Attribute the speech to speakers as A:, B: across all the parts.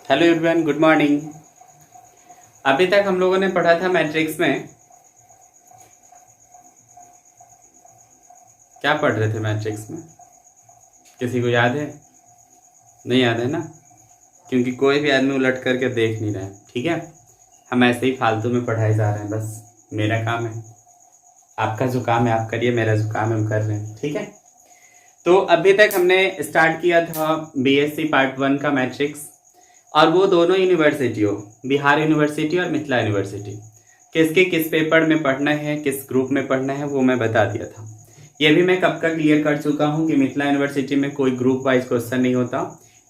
A: Hello everyone, good morning. अभी तक हम लोगों ने पढ़ा था मैट्रिक्स में। क्या पढ़ रहे थे मैट्रिक्स में? किसी को याद है? नहीं याद है ना? क्योंकि कोई भी आदमी उलट करके देख नहीं रहा है। ठीक है, हम ऐसे ही फालतू में पढ़ाए जा रहे हैं। बस मेरा काम है, आपका जो काम है आप करिए, मेरा जो काम है हम कर रहे हैं। ठीक है, तो अभी तक हमने स्टार्ट किया था बीएससी पार्ट 1 का मैट्रिक्स, और वो दोनों यूनिवर्सिटियों, बिहार यूनिवर्सिटी और मिथिला यूनिवर्सिटी, किसके किस पेपर में पढ़ना है, किस ग्रुप में पढ़ना है, वो मैं बता दिया था। ये भी मैं कब का क्लियर कर चुका हूँ कि मिथिला यूनिवर्सिटी में कोई ग्रुप वाइज क्वेश्चन नहीं होता,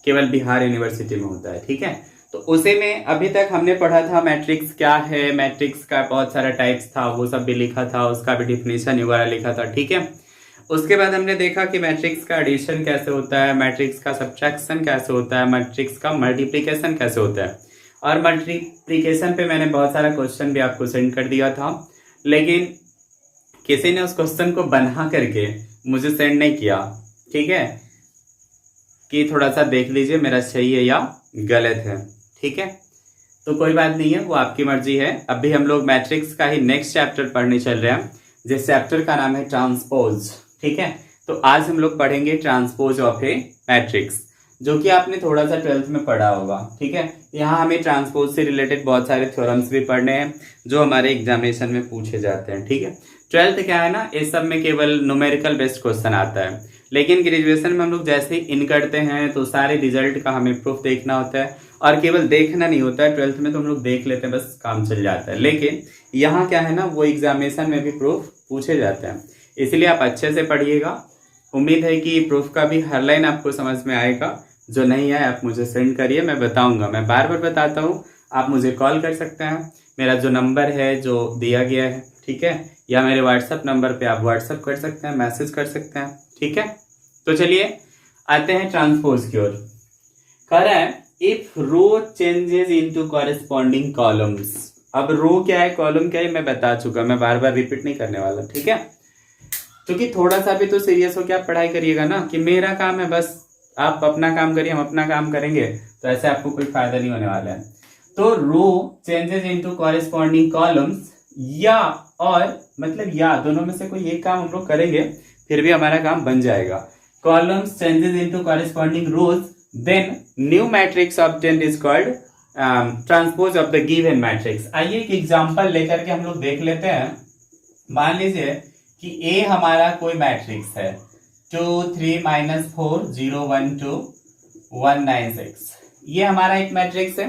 A: केवल बिहार यूनिवर्सिटी में होता है। ठीक है, तो उसी में अभी तक हमने पढ़ा था मैट्रिक्स क्या है, मैट्रिक्स का बहुत सारा टाइप्स था, वो सब भी लिखा था, उसका भी डिफिनेशन वगैरह लिखा था। ठीक है, उसके बाद हमने देखा कि मैट्रिक्स का एडिशन कैसे होता है, मैट्रिक्स का सब्ट्रैक्शन कैसे होता है, मैट्रिक्स का मल्टीप्लिकेशन कैसे होता है। और मल्टीप्लिकेशन पे मैंने बहुत सारा क्वेश्चन भी आपको सेंड कर दिया था, लेकिन किसी ने उस क्वेश्चन को बना करके मुझे सेंड नहीं किया। ठीक है, कि थोड़ा सा देख लीजिए मेरा सही है या गलत है। ठीक है, तो कोई बात नहीं है, वो आपकी मर्जी है। अभी हम लोग मैट्रिक्स का ही नेक्स्ट चैप्टर पढ़ने चल रहे हैं, जिस चैप्टर का नाम है ट्रांसपोज। ठीक है, तो आज हम लोग पढ़ेंगे ट्रांसपोज ऑफ ए मैट्रिक्स, जो कि आपने थोड़ा सा 12th में पढ़ा होगा। ठीक है, यहाँ हमें ट्रांसपोज से रिलेटेड बहुत सारे थ्योरम्स भी पढ़ने हैं जो हमारे एग्जामिनेशन में पूछे जाते हैं। ठीक है, 12th क्या है ना, इस सब में केवल न्यूमेरिकल बेस्ड क्वेश्चन आता है, लेकिन ग्रेजुएशन में हम लोग जैसे ही इन करते हैं तो सारे रिजल्ट का हमें प्रूफ देखना होता है, और केवल देखना नहीं होता है। 12th में तो हम लोग देख लेते हैं, बस काम चल जाता है, लेकिन यहाँ क्या है ना, वो एग्जामिनेशन में भी प्रूफ पूछे जाते हैं। इसलिए आप अच्छे से पढ़िएगा। उम्मीद है कि प्रूफ का भी हर लाइन आपको समझ में आएगा। जो नहीं है आप मुझे सेंड करिए, मैं बताऊंगा। मैं बार बार बताता हूँ, आप मुझे कॉल कर सकते हैं, मेरा जो नंबर है जो दिया गया है। ठीक है, या मेरे व्हाट्सएप नंबर पे आप व्हाट्सएप कर सकते हैं, मैसेज कर सकते हैं। ठीक है, तो चलिए आते हैं ट्रांसपोज की ओर। कह रहा है if row changes into corresponding columns. अब रो क्या है, कॉलम क्या है, मैं बता चुका, मैं बार बार रिपीट नहीं करने वाला। ठीक है, क्योंकि थोड़ा सा भी तो सीरियस होकर आप पढ़ाई करिएगा ना, कि मेरा काम है बस आप अपना काम करिए, हम अपना काम करेंगे, तो ऐसे आपको कोई फायदा नहीं होने वाला है। तो रो चेंजेस इनटू कॉरेस्पॉन्डिंग कॉलम्स, या और मतलब या दोनों में से कोई एक काम हम लोग करेंगे, फिर भी हमारा काम बन जाएगा। Columns changes into corresponding rows, then new matrix obtained is called transpose of the given matrix. आइए एक एग्जांपल लेकर के हम लोग देख लेते हैं। मान लीजिए कि ए हमारा कोई मैट्रिक्स है 2 3 -4 0 1 2 1 9 6, ये हमारा एक मैट्रिक्स है।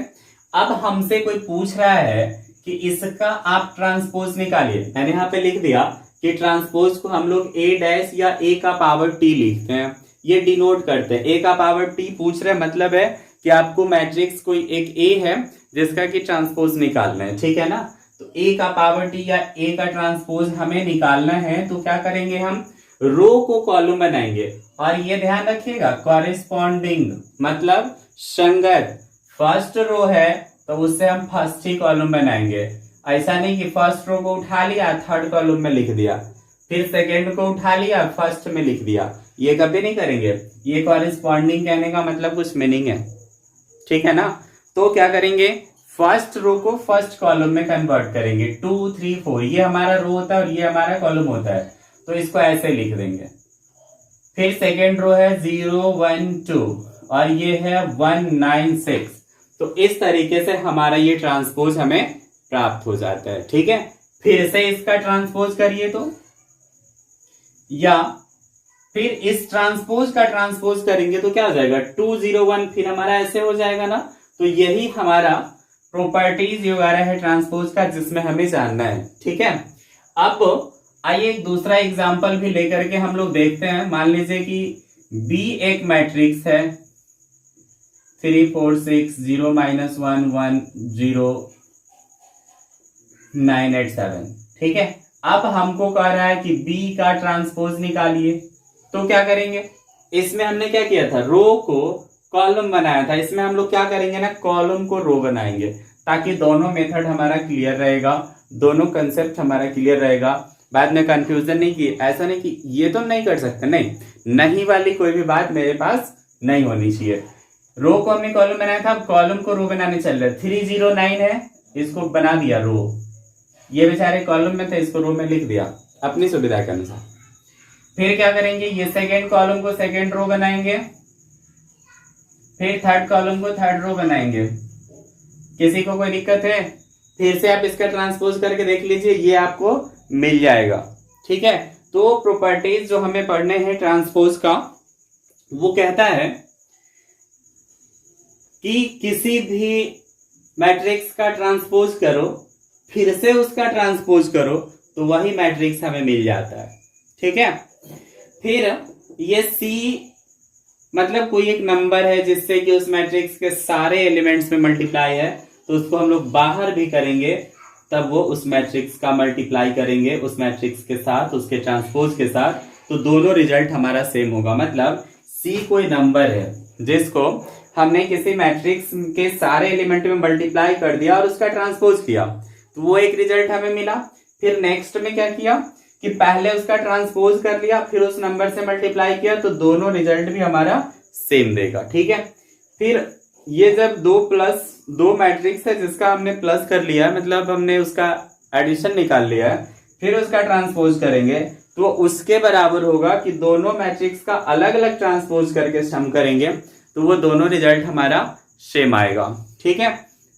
A: अब हमसे कोई पूछ रहा है कि इसका आप ट्रांसपोज निकालिए। मैंने यहाँ पे लिख दिया कि ट्रांसपोज को हम लोग ए डैश या ए का पावर टी लिखते हैं, ये डिनोट करते हैं। ए का पावर टी पूछ रहे, मतलब है कि आपको मैट्रिक्स कोई एक ए है जिसका कि ट्रांसपोज निकालना है। ठीक है ना, तो ए का पावर टी या ए का ट्रांसपोज हमें निकालना है, तो क्या करेंगे, हम रो को कॉलम बनाएंगे। और ये ध्यान रखिएगा, कॉरेस्पॉन्डिंग मतलब संगत। फर्स्ट रो है तो उससे हम फर्स्ट ही कॉलम बनाएंगे। ऐसा नहीं कि फर्स्ट रो को उठा लिया थर्ड कॉलम में लिख दिया, फिर सेकेंड को उठा लिया फर्स्ट में लिख दिया, ये कभी नहीं करेंगे। ये कॉरेस्पॉन्डिंग कहने का मतलब कुछ मीनिंग है। ठीक है ना, तो क्या करेंगे, फर्स्ट रो को फर्स्ट कॉलम में कन्वर्ट करेंगे। 2 3 4 ये हमारा रो होता है और ये हमारा कॉलम होता है, तो इसको ऐसे लिख देंगे। फिर सेकेंड रो है 0 1 2 और ये है 1 9 6, तो इस तरीके से हमारा ये ट्रांसपोज हमें प्राप्त हो जाता है। ठीक है, फिर से इसका ट्रांसपोज करिए तो, या फिर इस ट्रांसपोज का ट्रांसपोज करेंगे तो क्या हो जाएगा 2 0 1, फिर हमारा ऐसे हो जाएगा ना। तो यही हमारा प्रॉपर्टीज वगैरह है ट्रांसपोज का, जिसमें हमें जानना है। ठीक है, अब आइए एक दूसरा एग्जांपल भी लेकर के हम लोग देखते हैं। मान लीजिए कि बी एक मैट्रिक्स है 3 4 6 0 -1 1 0 9 8 7। ठीक है, अब हमको कह रहा है कि बी का ट्रांसपोज निकालिए, तो क्या करेंगे, इसमें हमने क्या किया था, रो को कॉलम बनाया था, इसमें हम लोग क्या करेंगे ना, कॉलम को रो बनाएंगे, ताकि दोनों मेथड हमारा क्लियर रहेगा, दोनों कंसेप्ट हमारा क्लियर रहेगा। बाद में कंफ्यूजन नहीं की, ऐसा नहीं कि ये तो नहीं कर सकते, नहीं वाली कोई भी बात मेरे पास नहीं होनी चाहिए। रो को हमने कॉलम बनाया था, अब कॉलम को रो बनाने चल रहे। 309 है, इसको बना दिया रो, ये बेचारे कॉलम में थे, इसको रो में लिख दिया अपनी सुविधा के अनुसार। फिर क्या करेंगे, ये सेकेंड कॉलम को सेकेंड रो बनाएंगे, फिर थर्ड कॉलम को थर्ड रो बनाएंगे। किसी को कोई दिक्कत है? फिर से आप इसका ट्रांसपोज करके देख लीजिए, ये आपको मिल जाएगा। ठीक है, तो प्रॉपर्टीज जो हमें पढ़ने हैं ट्रांसपोज का, वो कहता है कि किसी भी मैट्रिक्स का ट्रांसपोज करो, फिर से उसका ट्रांसपोज करो, तो वही मैट्रिक्स हमें मिल जाता है। ठीक है, फिर ये सी मतलब कोई एक नंबर है जिससे कि उस मैट्रिक्स के सारे एलिमेंट्स में मल्टीप्लाई है, तो उसको हम लोग बाहर भी करेंगे, तब वो उस मैट्रिक्स का मल्टीप्लाई करेंगे उस मैट्रिक्स के साथ, उसके ट्रांसपोज के साथ, तो दोनों रिजल्ट हमारा सेम होगा। मतलब सी कोई नंबर है जिसको हमने किसी मैट्रिक्स के सारे एलिमेंट में मल्टीप्लाई कर दिया और उसका ट्रांसपोज किया, तो वो एक रिजल्ट हमें मिला। फिर नेक्स्ट में क्या किया कि पहले उसका ट्रांसपोज कर लिया, फिर उस नंबर से मल्टीप्लाई किया, तो दोनों रिजल्ट भी हमारा सेम देगा। ठीक है, फिर ये जब दो मैट्रिक्स है जिसका हमने प्लस कर लिया, मतलब हमने उसका एडिशन निकाल लिया है, फिर उसका ट्रांसपोज करेंगे, तो उसके बराबर होगा कि दोनों मैट्रिक्स का अलग अलग ट्रांसपोज करके सम करेंगे, तो वो दोनों रिजल्ट हमारा सेम आएगा। ठीक है,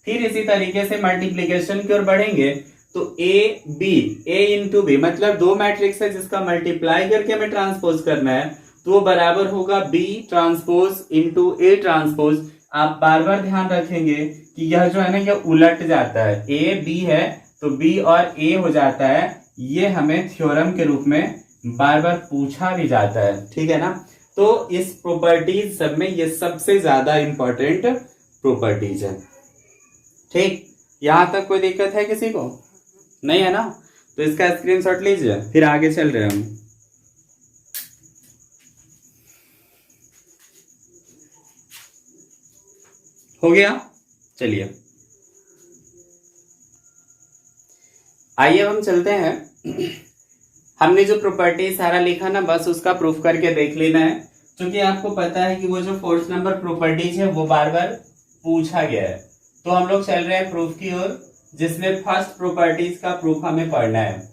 A: फिर इसी तरीके से मल्टीप्लीकेशन की ओर बढ़ेंगे, तो A B, A into B, मतलब दो मैट्रिक्स है जिसका मल्टीप्लाई करके हमें ट्रांसपोज करना है, तो वो बराबर होगा B transpose into A transpose. आप बार बार ध्यान रखेंगे कि यह जो है ना, यह उलट जाता है, ए बी है तो बी और ए हो जाता है, ये हमें थ्योरम के रूप में बार बार पूछा भी जाता है। ठीक है ना, तो इस प्रॉपर्टीज सब में ये सबसे ज्यादा इंपॉर्टेंट प्रॉपर्टीज है। ठीक, यहां तक कोई दिक्कत है किसी को? नहीं है ना, तो इसका स्क्रीनशॉट लीजिए, फिर आगे चल रहे हम। हो गया, चलिए आइए अब हम चलते हैं। हमने जो प्रॉपर्टी सारा लिखा ना, बस उसका प्रूफ करके देख लेना है, क्योंकि आपको पता है कि वो जो फोर्थ नंबर प्रॉपर्टीज है वो बार बार पूछा गया है। तो हम लोग चल रहे हैं प्रूफ की ओर, जिसमें फर्स्ट प्रॉपर्टीज का प्रूफ हमें पढ़ना है।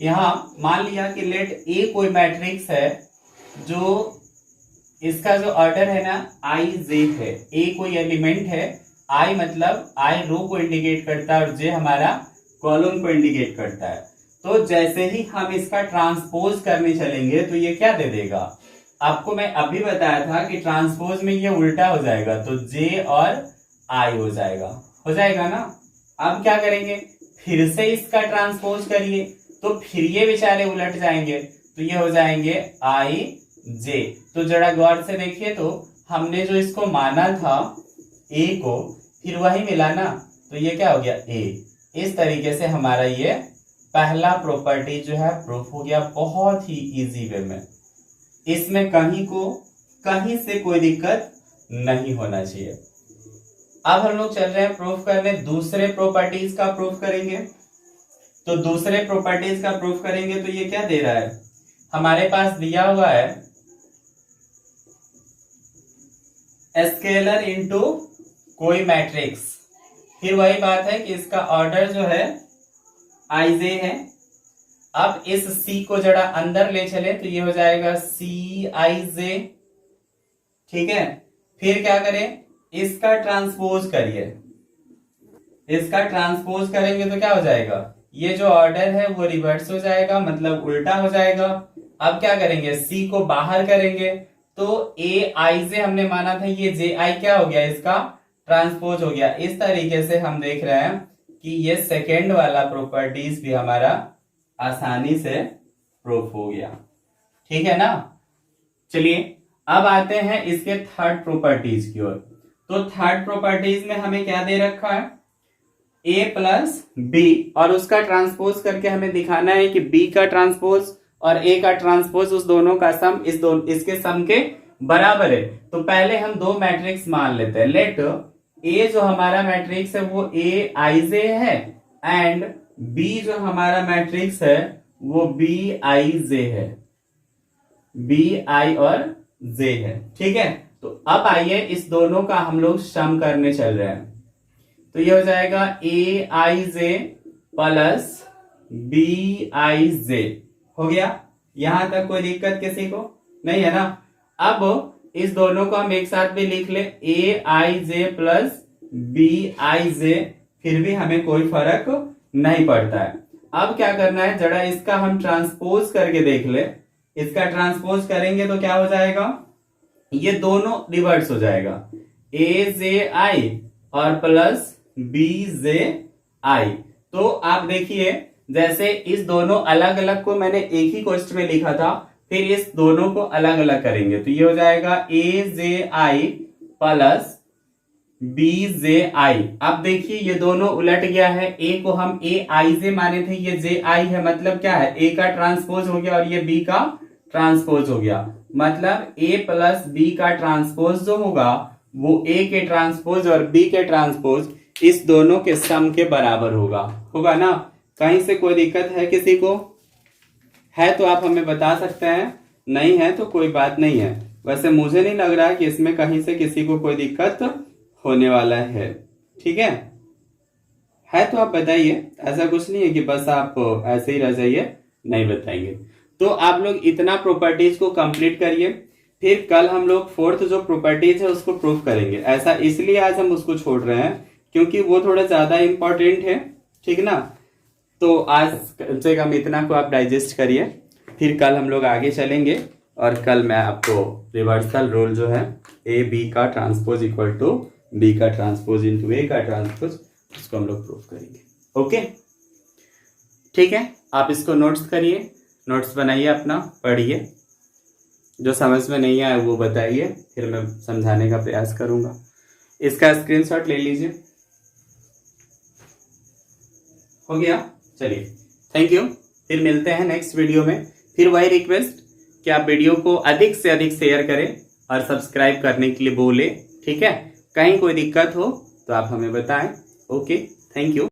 A: यहां मान लिया कि लेट ए कोई मैट्रिक्स है, जो इसका जो ऑर्डर है ना आई जे है, ए कोई एलिमेंट है, आई मतलब आई रो को इंडिकेट करता है और जे हमारा कॉलम को इंडिकेट करता है। तो जैसे ही हम इसका ट्रांसपोज करने चलेंगे तो ये क्या दे देगा, आपको मैं अभी बताया था कि ट्रांसपोज में ये उल्टा हो जाएगा, तो जे और आई हो जाएगा ना। अब क्या करेंगे, फिर से इसका ट्रांसपोज करिए, तो फिर ये बेचारे उलट जाएंगे, तो ये हो जाएंगे आई जे। तो जरा गौर से देखिए, तो हमने जो इसको माना था ए को, फिर वही मिला ना, तो ये क्या हो गया ए। इस तरीके से हमारा ये पहला प्रॉपर्टी जो है प्रूफ हो गया, बहुत ही इजी वे में। इसमें कहीं से कोई दिक्कत नहीं होना चाहिए। अब हम लोग चल रहे हैं प्रूफ करने, दूसरे प्रॉपर्टीज का प्रूफ करेंगे। तो दूसरे प्रॉपर्टीज का प्रूफ करेंगे तो ये क्या दे रहा है, हमारे पास दिया हुआ है स्केलर इनटू कोई मैट्रिक्स। फिर वही बात है कि इसका ऑर्डर जो है आई जे है। अब इस सी को जरा अंदर ले चले तो ये हो जाएगा सी आई जे। ठीक है, फिर क्या करें, इसका ट्रांसपोज करिए, इसका ट्रांसपोज करेंगे तो क्या हो जाएगा, ये जो ऑर्डर है वो रिवर्स हो जाएगा, मतलब उल्टा हो जाएगा। अब क्या करेंगे, सी को बाहर करेंगे, तो ए आई जे हमने माना था, ये जे आई क्या हो गया, इसका ट्रांसपोज हो गया। इस तरीके से हम देख रहे हैं कि ये सेकेंड वाला प्रॉपर्टीज भी हमारा आसानी से प्रूफ हो गया। ठीक है ना, चलिए अब आते हैं इसके थर्ड प्रॉपर्टीज की ओर। तो थर्ड प्रॉपर्टीज में हमें क्या दे रखा है, ए प्लस बी, और उसका ट्रांसपोज करके हमें दिखाना है कि बी का ट्रांसपोज और ए का ट्रांसपोज, उस दोनों का सम इसके सम के बराबर है। तो पहले हम दो मैट्रिक्स मान लेते हैं। लेट ए जो हमारा मैट्रिक्स है वो ए आई जे है, एंड बी जो हमारा मैट्रिक्स है वो बी आई जे है, बी आई और जे है। ठीक है, तो अब आइए इस दोनों का हम लोग सम करने चल रहे हैं। तो ये हो जाएगा aij प्लस bij हो गया। यहां तक कोई दिक्कत किसी को नहीं है ना। अब इस दोनों को हम एक साथ भी लिख ले aij प्लस bij, फिर भी हमें कोई फर्क नहीं पड़ता है। अब क्या करना है, जरा इसका हम ट्रांसपोज करके देख ले। इसका ट्रांसपोज करेंगे तो क्या हो जाएगा, ये दोनों रिवर्स हो जाएगा, aj और प्लस bji। तो आप देखिए जैसे इस दोनों अलग अलग को मैंने एक ही क्वेश्चन में लिखा था, फिर इस दोनों को अलग अलग करेंगे तो ये हो जाएगा aji प्लस bji। अब देखिए ये दोनों उलट गया है, a को हम aij माने थे, ये ji है, मतलब क्या है, a का ट्रांसपोज हो गया और ये b का ट्रांसपोज हो गया। मतलब a प्लस b का ट्रांसपोज जो होगा वो a के ट्रांसपोज और b के ट्रांसपोज इस दोनों के सम के बराबर होगा ना। कहीं से कोई दिक्कत है किसी को? है तो आप हमें बता सकते हैं, नहीं है तो कोई बात नहीं है। वैसे मुझे नहीं लग रहा कि इसमें कहीं से किसी को कोई दिक्कत होने वाला है। ठीक है तो आप बताइए, ऐसा कुछ नहीं है कि बस आप ऐसे ही रह जाइए, नहीं बताएंगे। तो आप लोग इतना प्रॉपर्टीज को कंप्लीट करिए, फिर कल हम लोग फोर्थ जो प्रॉपर्टीज है उसको प्रूव करेंगे। ऐसा इसलिए आज हम उसको छोड़ रहे हैं क्योंकि वो थोड़ा ज्यादा इंपॉर्टेंट है, ठीक ना। तो आज कम से कम इतना को आप डाइजेस्ट करिए, फिर कल हम लोग आगे चलेंगे और कल मैं आपको रिवर्सल रूल जो है ए बी का ट्रांसपोज इक्वल टू बी का ट्रांसपोज इंटू ए का ट्रांसपोज, उसको हम लोग प्रूव करेंगे। ओके ठीक है, आप इसको नोट्स करिए, नोट्स बनाइए, अपना पढ़िए, जो समझ में नहीं आया वो बताइए, फिर मैं समझाने का प्रयास करूंगा। इसका स्क्रीनशॉट ले लीजिए। हो गया, चलिए थैंक यू। फिर मिलते हैं नेक्स्ट वीडियो में। फिर वही रिक्वेस्ट कि आप वीडियो को अधिक से अधिक शेयर करें और सब्सक्राइब करने के लिए बोले, ठीक है। कहीं कोई दिक्कत हो तो आप हमें बताएं। Okay, thank you.